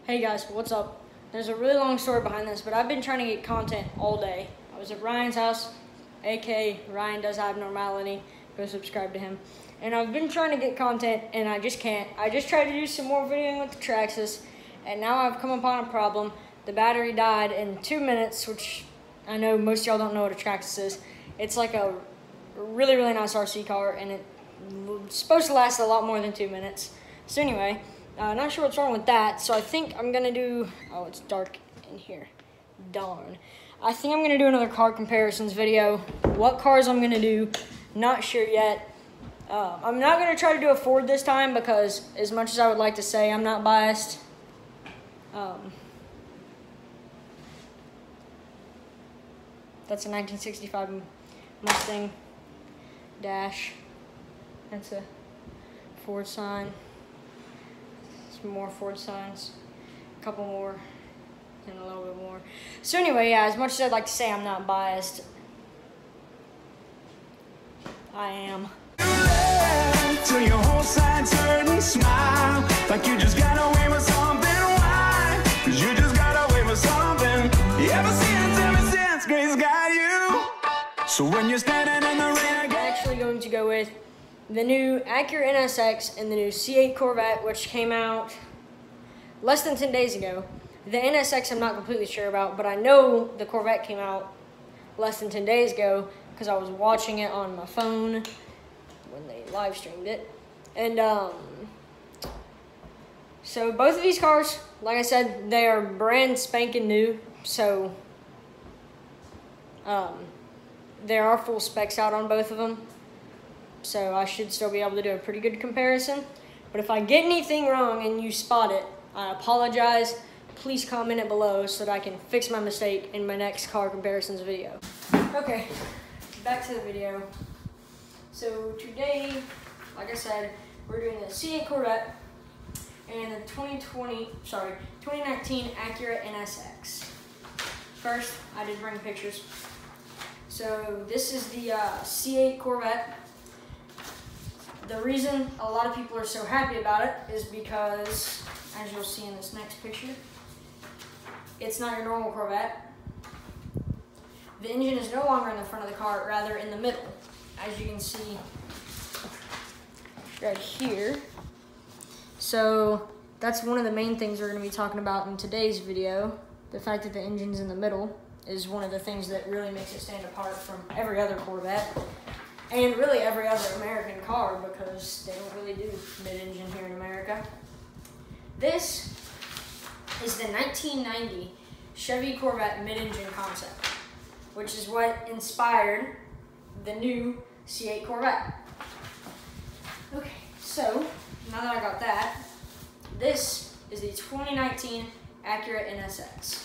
Hey guys, what's up? There's a really long story behind this, but I've been trying to get content all day. I was at Ryan's house, aka Ryan Does Abnormality. Go subscribe to him. And I've been trying to get content, and I just can't. I just tried to do some more videoing with the Traxxas, and now I've come upon a problem. The battery died in 2 minutes, which I know most of y'all don't know what a Traxxas is. It's like a really, really nice RC car, and it's supposed to last a lot more than 2 minutes. So anyway, not sure what's wrong with that, so I think I'm gonna do, oh, it's dark in here, darn. I think I'm gonna do another car comparisons video. What cars I'm gonna do, not sure yet. I'm not gonna try to do a Ford this time because as much as I would like to say I'm not biased, that's a 1965 Mustang dash. That's a Ford sign. Some more Ford signs, a couple more, and a little bit more. So anyway, yeah, as much as I'd like to say I'm not biased, I am. Till your whole side turn and smile, like you just got away with something. Why? 'Cause you just got away with something. Ever since, Grace got you. So when you're standing in the rain, I'm actually going to go with the new Acura NSX and the new C8 Corvette, which came out less than 10 days ago. The NSX I'm not completely sure about, but I know the Corvette came out less than 10 days ago because I was watching it on my phone when they live streamed it. And so both of these cars, like I said, they are brand spanking new. So there are full specs out on both of them. So I should still be able to do a pretty good comparison. But if I get anything wrong and you spot it, I apologize. Please comment it below so that I can fix my mistake in my next car comparisons video. Okay, back to the video. So today, like I said, we're doing the C8 Corvette and the 2019 Acura NSX. First, I did bring pictures. So this is the C8 Corvette. The reason a lot of people are so happy about it is because, as you'll see in this next picture, it's not your normal Corvette. The engine is no longer in the front of the car, rather in the middle, as you can see right here. So that's one of the main things we're going to be talking about in today's video. The fact that the engine's in the middle is one of the things that really makes it stand apart from every other Corvette. And really every other American car, because they don't really do mid-engine here in America. This is the 1990 Chevy Corvette mid-engine concept, which is what inspired the new C8 Corvette. Okay, so now that I got that, this is the 2019 Acura NSX.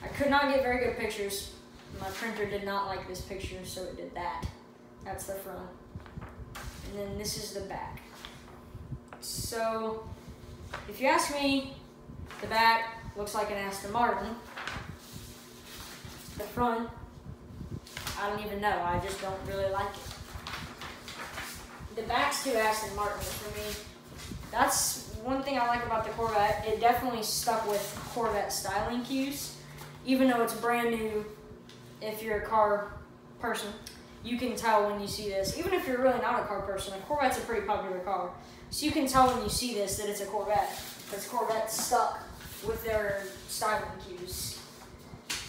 I could not get very good pictures. My printer did not like this picture, so it did that. That's the front. And then this is the back. So, if you ask me, the back looks like an Aston Martin. The front, I don't even know. I just don't really like it. The back's too Aston Martin for me. That's one thing I like about the Corvette. It definitely stuck with Corvette styling cues. Even though it's brand new, if you're a car person, you can tell when you see this. Even if you're really not a car person, a Corvette's a pretty popular car. So you can tell when you see this that it's a Corvette, because Corvette's stuck with their styling cues.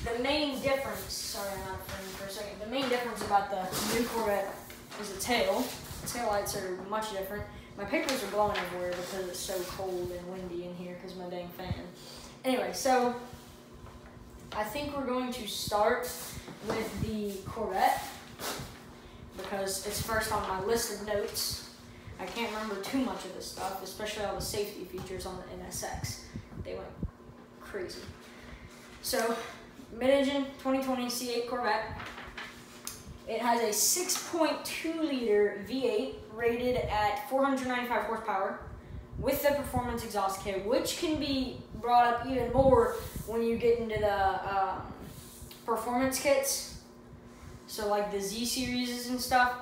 The main difference, sorry I'm out of frame for a second, the main difference about the new Corvette is the tail. The tail lights are much different. My pictures are blowing everywhere because it's so cold and windy in here because of my dang fan. Anyway, so I think we're going to start with the Corvette because it's first on my list of notes. I can't remember too much of this stuff, especially all the safety features on the NSX. They went crazy. So, mid-engine 2020 C8 Corvette. It has a 6.2 liter V8 rated at 495 horsepower with the performance exhaust kit, which can be brought up even more when you get into the performance kits. So like the Z series and stuff,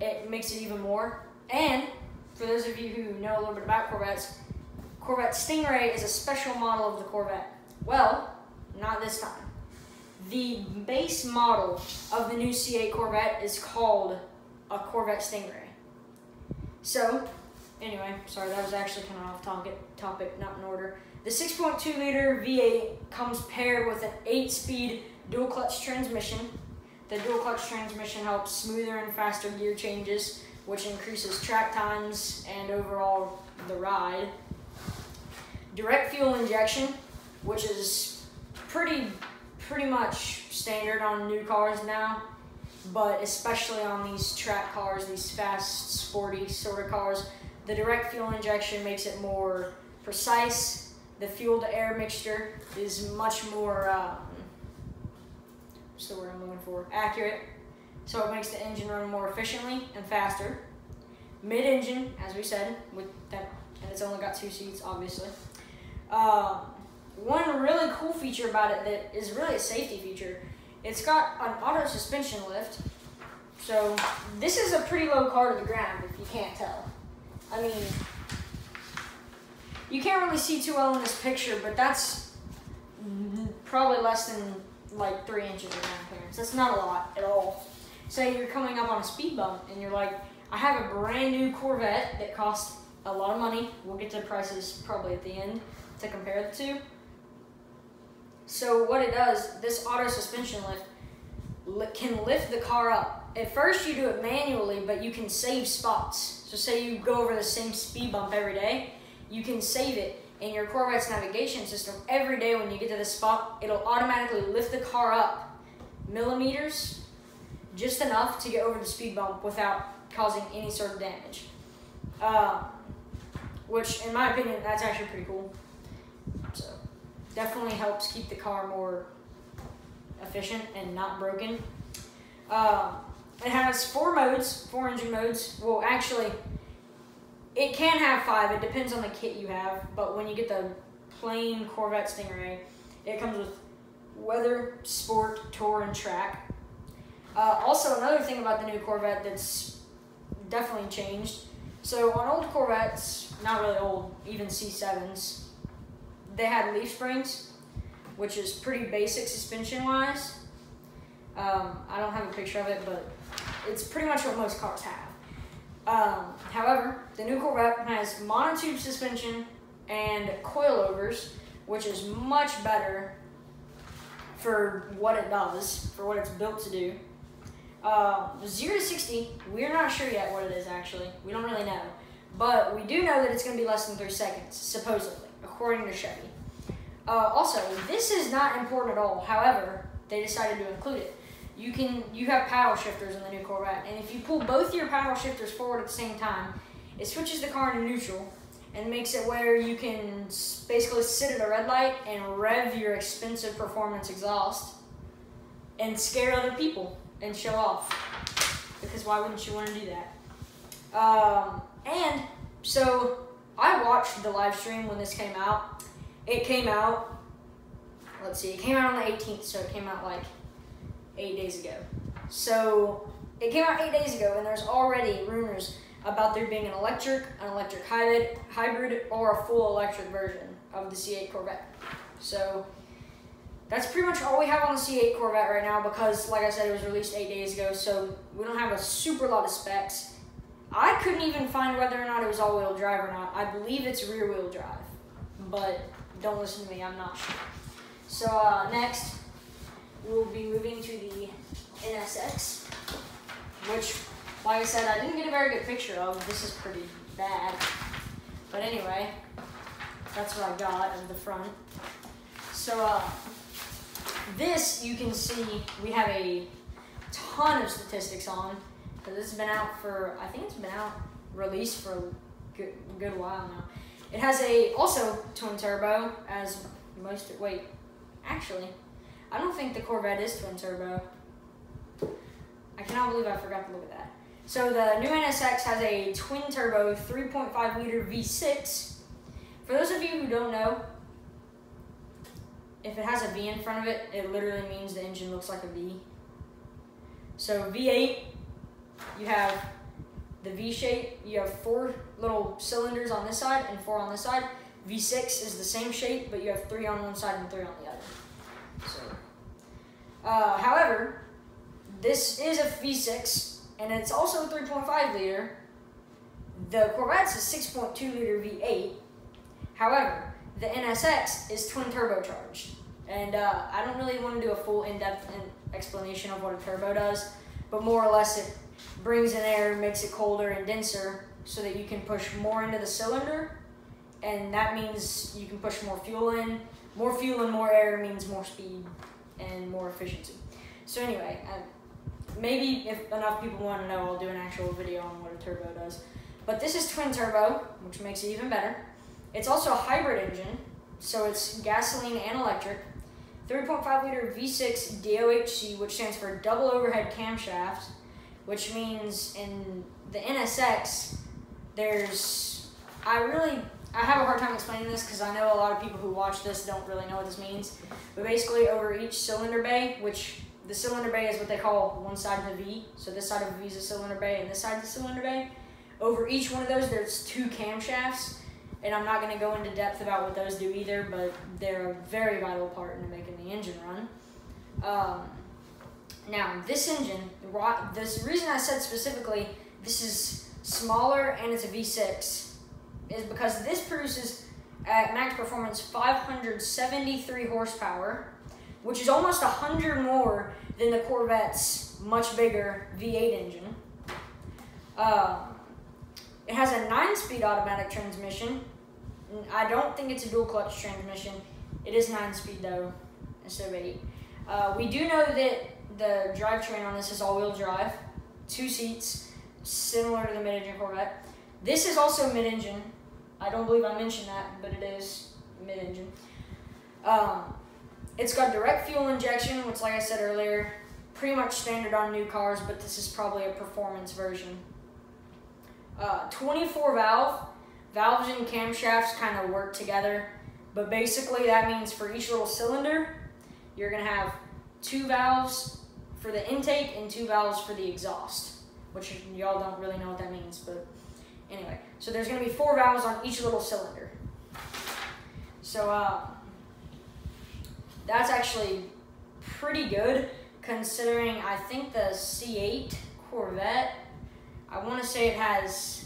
it makes it even more. And for those of you who know a little bit about Corvettes, Corvette Stingray is a special model of the Corvette. Well, not this time. The base model of the new C8 Corvette is called a Corvette Stingray. So, anyway, sorry, that was actually kind of off topic, not in order. The 6.2 liter V8 comes paired with an 8-speed dual clutch transmission. The dual clutch transmission helps smoother and faster gear changes, which increases track times and overall the ride. Direct fuel injection, which is pretty much standard on new cars now, but especially on these track cars, these fast, sporty sort of cars, the direct fuel injection makes it more precise. The fuel-to-air mixture is much more, what's the word I'm looking for? Accurate. So it makes the engine run more efficiently and faster. Mid-engine, as we said, with that, and it's only got 2 seats, obviously. One really cool feature about it that is really a safety feature, it's got an auto suspension lift. So this is a pretty low car to the ground, if you can't tell. I mean, you can't really see too well in this picture, but that's probably less than like 3 inches of ground clearance. That's not a lot at all. Say you're coming up on a speed bump and you're like, I have a brand new Corvette that costs a lot of money. We'll get to prices probably at the end to compare the two. So what it does, this auto suspension lift can lift the car up. At first you do it manually, but you can save spots. So say you go over the same speed bump every day, you can save it in your Corvette's navigation system. Every day when you get to this spot, it'll automatically lift the car up millimeters, just enough to get over the speed bump without causing any sort of damage. Which, in my opinion, that's actually pretty cool. So, definitely helps keep the car more efficient and not broken. It has 4 modes, 4 engine modes. Well, actually, it can have 5. It depends on the kit you have. But when you get the plain Corvette Stingray, it comes with weather, sport, tour, and track. Also, another thing about the new Corvette that's definitely changed. So on old Corvettes, not really old, even C7s, they had leaf springs, which is pretty basic suspension-wise. I don't have a picture of it, but it's pretty much what most cars have. However, the new Corvette has monotube suspension and coilovers, which is much better for what it does, for what it's built to do. 0 to 60, we're not sure yet what it is actually. We don't really know. But we do know that it's going to be less than 3 seconds, supposedly, according to Chevy. Also, this is not important at all. However, they decided to include it. You have paddle shifters in the new Corvette, and if you pull both your paddle shifters forward at the same time, it switches the car into neutral and makes it where you can basically sit at a red light and rev your expensive performance exhaust and scare other people and show off, because why wouldn't you want to do that? And so I watched the live stream when this came out. It came out, let's see, it came out on the 18th, so it came out like 8 days ago. So it came out 8 days ago, and there's already rumors about there being an electric hybrid, or a full electric version of the C8 Corvette. So that's pretty much all we have on the C8 Corvette right now, because, like I said, it was released 8 days ago, so we don't have a super lot of specs. I couldn't even find whether or not it was all-wheel drive or not. I believe it's rear-wheel drive, but don't listen to me, I'm not sure. So next, we'll be moving to the NSX, which, like I said, I didn't get a very good picture of. This is pretty bad. But anyway, that's what I got of the front. So this, you can see, we have a ton of statistics on, because this has been out for, I think it's been out, released for a good while now. It has also twin turbo, as most, wait, actually, I don't think the Corvette is twin turbo. I cannot believe I forgot to look at that. So the new NSX has a twin turbo 3.5 liter V6. For those of you who don't know, if it has a V in front of it, it literally means the engine looks like a V. So V8, you have the V shape. You have 4 little cylinders on this side and 4 on this side. V6 is the same shape, but you have 3 on one side and 3 on the other. So, however, this is a V6, and it's also a 3.5 liter. The Corvette's a 6.2 liter V8. However, the NSX is twin turbocharged. And I don't really want to do a full in-depth explanation of what a turbo does, but more or less it brings in air, makes it colder and denser so that you can push more into the cylinder, and that means you can push more fuel in. More fuel and more air means more speed and more efficiency. So anyway, maybe if enough people want to know, I'll do an actual video on what a turbo does. But this is twin turbo, which makes it even better. It's also a hybrid engine, so it's gasoline and electric. 3.5 liter V6 DOHC, which stands for double overhead camshaft, which means in the NSX, I have a hard time explaining this because I know a lot of people who watch this don't really know what this means. But basically over each cylinder bay, which the cylinder bay is what they call one side of the V. So this side of the V is a cylinder bay and this side is a cylinder bay. Over each one of those, there's 2 camshafts. And I'm not going to go into depth about what those do either, but they're a very vital part in making the engine run. Now, this engine, the reason I said specifically this is smaller and it's a V6 is because this produces at max performance 573 horsepower, which is almost 100 more than the Corvette's much bigger V8 engine. It has a 9-speed automatic transmission. I don't think it's a dual clutch transmission. It is 9-speed though, instead of 8. We do know that the drivetrain on this is all-wheel drive, 2 seats, similar to the Mid Engine Corvette. This is also mid-engine. I don't believe I mentioned that, but it is mid-engine. It's got direct fuel injection, which, like I said earlier, pretty much standard on new cars, but this is probably a performance version. 24 valves and camshafts kind of work together, but basically that means for each little cylinder, you're going to have 2 valves for the intake and 2 valves for the exhaust, which y'all don't really know what that means, but anyway. So there's going to be 4 valves on each little cylinder. So that's actually pretty good considering I think the C8 Corvette, I want to say it has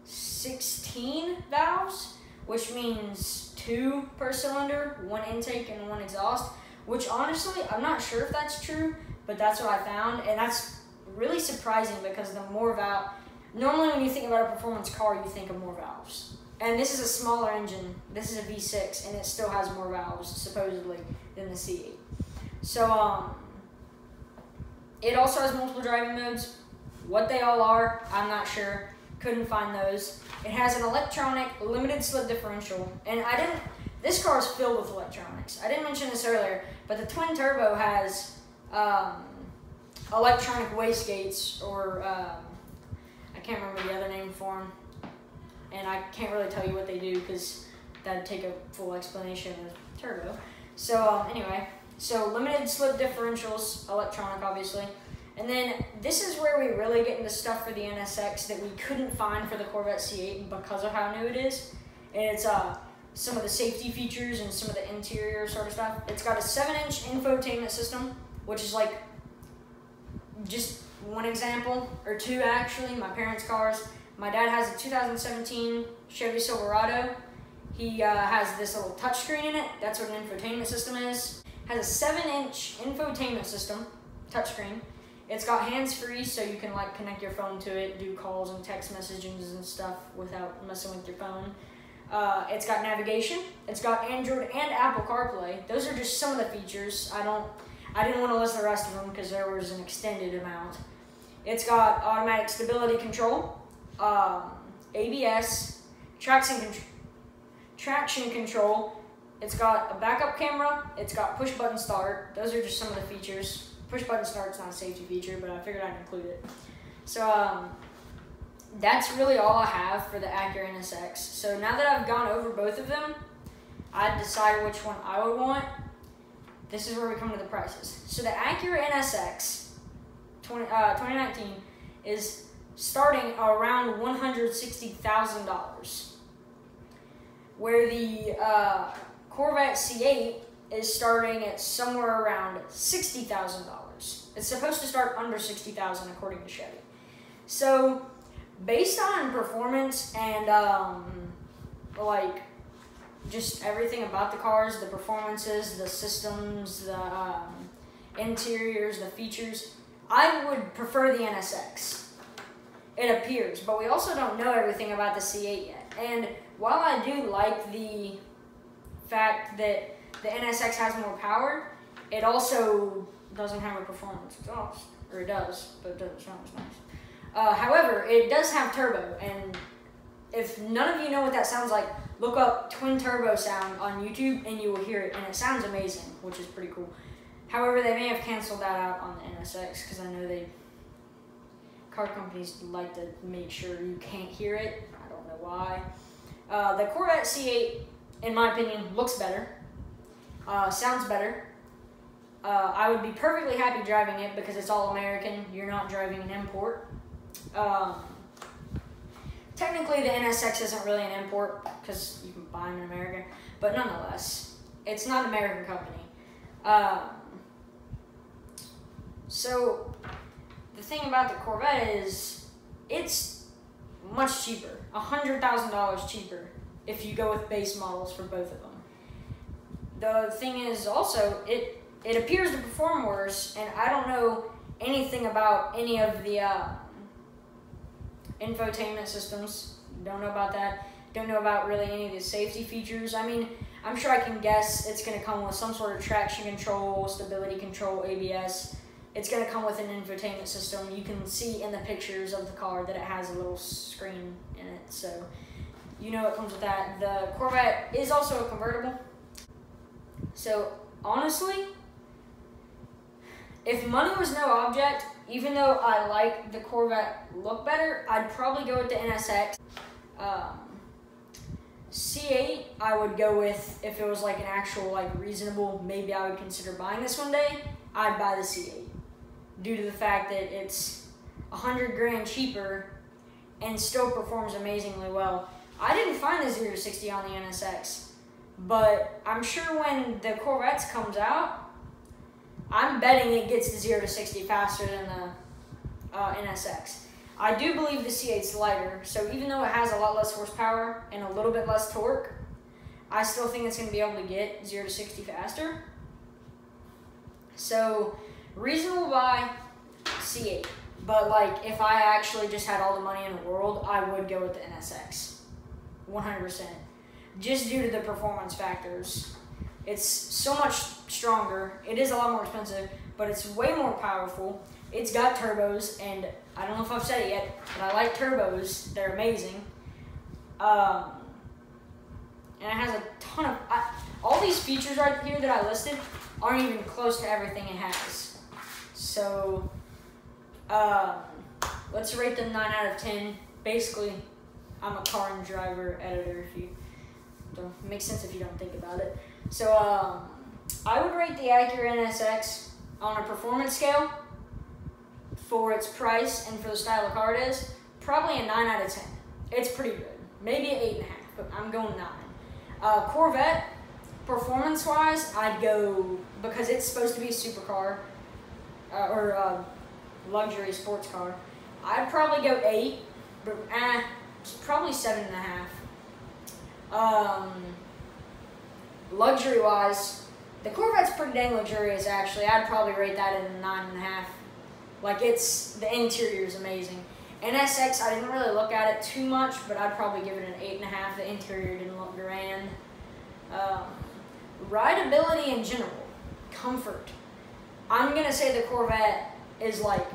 16 valves, which means 2 per cylinder, 1 intake and 1 exhaust, which honestly, I'm not sure if that's true, but that's what I found, and that's really surprising because the more valve, normally when you think about a performance car, you think of more valves. And this is a smaller engine, this is a V6, and it still has more valves, supposedly, than the C8. So, it also has multiple driving modes. What they all are, I'm not sure. Couldn't find those. It has an electronic limited slip differential, and this car is filled with electronics. I didn't mention this earlier, but the twin turbo has electronic wastegates, or I can't remember the other name for them, and I can't really tell you what they do because that'd take a full explanation of turbo. So anyway, so limited slip differentials, electronic obviously. And then this is where we really get into stuff for the NSX that we couldn't find for the Corvette C8 because of how new it is. And it's some of the safety features and some of the interior sort of stuff. It's got a 7-inch infotainment system, which is like just one example, or 2 actually, my parents' cars. My dad has a 2017 Chevy Silverado. He has this little touchscreen in it. That's what an infotainment system is. Has a 7-inch infotainment system, touchscreen. It's got hands-free, so you can like connect your phone to it, do calls and text messages and stuff without messing with your phone. It's got navigation. It's got Android and Apple CarPlay. Those are just some of the features. I didn't want to list the rest of them because there was an extended amount. It's got automatic stability control, ABS, traction control. It's got a backup camera. It's got push button start. Those are just some of the features. Push button start's not a safety feature, but I figured I'd include it. So that's really all I have for the Acura NSX. So now that I've gone over both of them, I decided which one I would want. This is where we come to the prices. So the Acura NSX 2019 is starting around $160,000. where the Corvette C8 is starting at somewhere around $60,000. It's supposed to start under $60,000 according to Chevy. So, based on performance and like just everything about the cars, the performances, the systems, the interiors, the features, I would prefer the NSX. It appears, but we also don't know everything about the C8 yet. And while I do like the fact that the NSX has more power, it also doesn't have a performance exhaust. Or it does, but it doesn't sound as nice. However, it does have turbo, and if none of you know what that sounds like, look up twin turbo sound on YouTube and you will hear it, and it sounds amazing, which is pretty cool. However, they may have canceled that out on the NSX because I know car companies like to make sure you can't hear it. I don't know why. The Corvette C8, in my opinion, looks better, sounds better. I would be perfectly happy driving it because it's all American. You're not driving an import. Technically, the NSX isn't really an import because you can buy them in America, but nonetheless, it's not an American company. So, the thing about the Corvette is it's much cheaper, $100,000 cheaper if you go with base models for both of them. The thing is also, it appears to perform worse, and I don't know anything about any of the infotainment systems. Don't know about that. Don't know about really any of the safety features. I mean, I'm sure I can guess it's going to come with some sort of traction control, stability control, ABS. It's going to come with an infotainment system. You can see in the pictures of the car that it has a little screen in it, so you know it comes with that. The Corvette is also a convertible. So, honestly, if money was no object, even though I like the Corvette look better, I'd probably go with the NSX. C8, I would go with, if it was like an actual, like reasonable, maybe I would consider buying this one day, I'd buy the C8. Due to the fact that it's $100 grand cheaper and still performs amazingly well. I didn't find the 0 to 60 on the NSX, but I'm sure when the Corvette comes out, I'm betting it gets the 0 to 60 faster than the NSX. I do believe the C8's lighter, so even though it has a lot less horsepower and a little bit less torque, I still think it's going to be able to get 0 to 60 faster. So, reasonable buy, C8. But like, if I actually just had all the money in the world, I would go with the NSX. 100%. Just due to the performance factors. It's so much stronger. It is a lot more expensive, but it's way more powerful. It's got turbos, and I don't know if I've said it yet, but I like turbos. They're amazing. And it has a ton of... all these features right here that I listed aren't even close to everything it has. So, let's rate them 9 out of 10. Basically, I'm a car and driver editor, if you don't, it makes sense if you don't think about it. So, I would rate the Acura NSX on a performance scale for its price and for the style of car it is, probably a 9 out of 10. It's pretty good. Maybe an 8.5, but I'm going 9. Corvette, performance-wise, I'd go, because it's supposed to be a supercar, or luxury sports car, I'd probably go 8, but probably 7.5. Luxury-wise, the Corvette's pretty dang luxurious, actually. I'd probably rate that at a 9.5. Like, the interior is amazing. NSX, I didn't really look at it too much, but I'd probably give it an 8.5. The interior didn't look grand. Rideability in general, comfort. I'm going to say the Corvette is like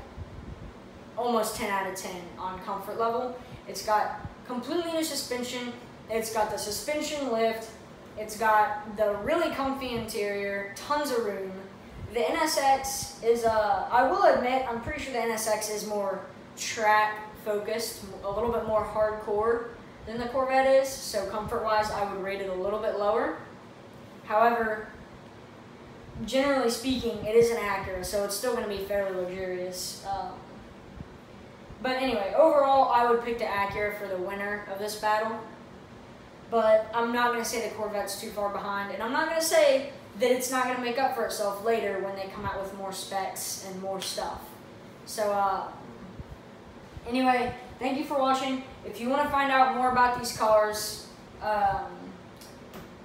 almost 10 out of 10 on comfort level. It's got completely new suspension. It's got the suspension lift. It's got the really comfy interior, tons of room. The NSX is, I will admit, I'm pretty sure the NSX is more track focused, a little bit more hardcore than the Corvette is. So comfort-wise, I would rate it a little bit lower. However, generally speaking, it is an Acura, so it's still going to be fairly luxurious. But anyway, overall, I would pick the Acura for the winner of this battle. but I'm not going to say the Corvette's too far behind, and I'm not going to say that it's not going to make up for itself later when they come out with more specs and more stuff. So, anyway, thank you for watching. If you want to find out more about these cars,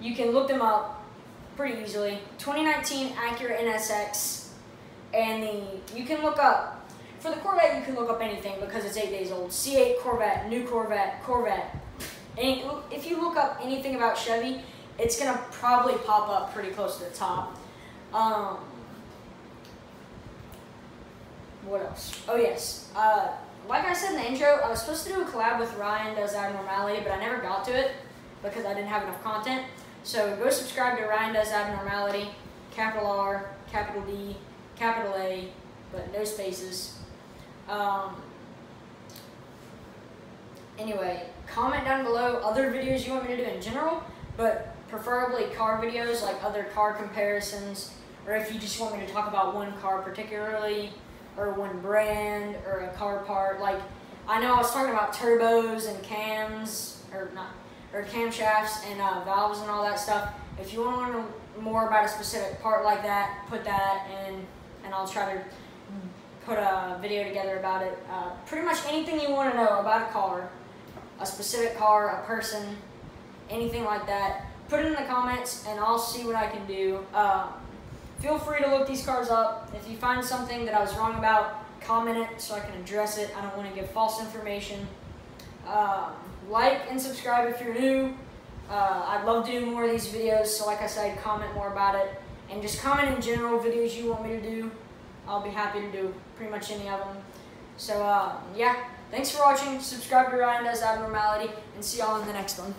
you can look them up pretty easily. 2019 Acura NSX, and you can look up, for the Corvette you can look up anything because it's 8 days old. C8 Corvette, new Corvette, Corvette. And if you look up anything about Chevy, it's going to probably pop up pretty close to the top. What else? Oh yes, like I said in the intro, I was supposed to do a collab with Ryan Does Abnormality, but I never got to it because I didn't have enough content. So go subscribe to Ryan Does Abnormality, capital R, capital D, capital A, but no spaces. Anyway, comment down below other videos you want me to do in general, but preferably car videos, like other car comparisons, or if you just want me to talk about one car particularly, or one brand, or a car part. Like, I know I was talking about turbos and cams, or camshafts and valves and all that stuff. If you want to learn more about a specific part like that, put that in, and I'll try to put a video together about it. Pretty much anything you want to know about a car, a specific car, a person, anything like that, put it in the comments and I'll see what I can do. Feel free to look these cars up. If you find something that I was wrong about, comment it so I can address it. I don't want to give false information. Like and subscribe if you're new. I'd love to do more of these videos, so like I said, comment more about it. And just comment in general videos you want me to do. I'll be happy to do pretty much any of them. So yeah, thanks for watching. Subscribe to Ryan Does Abnormality, and see y'all in the next one.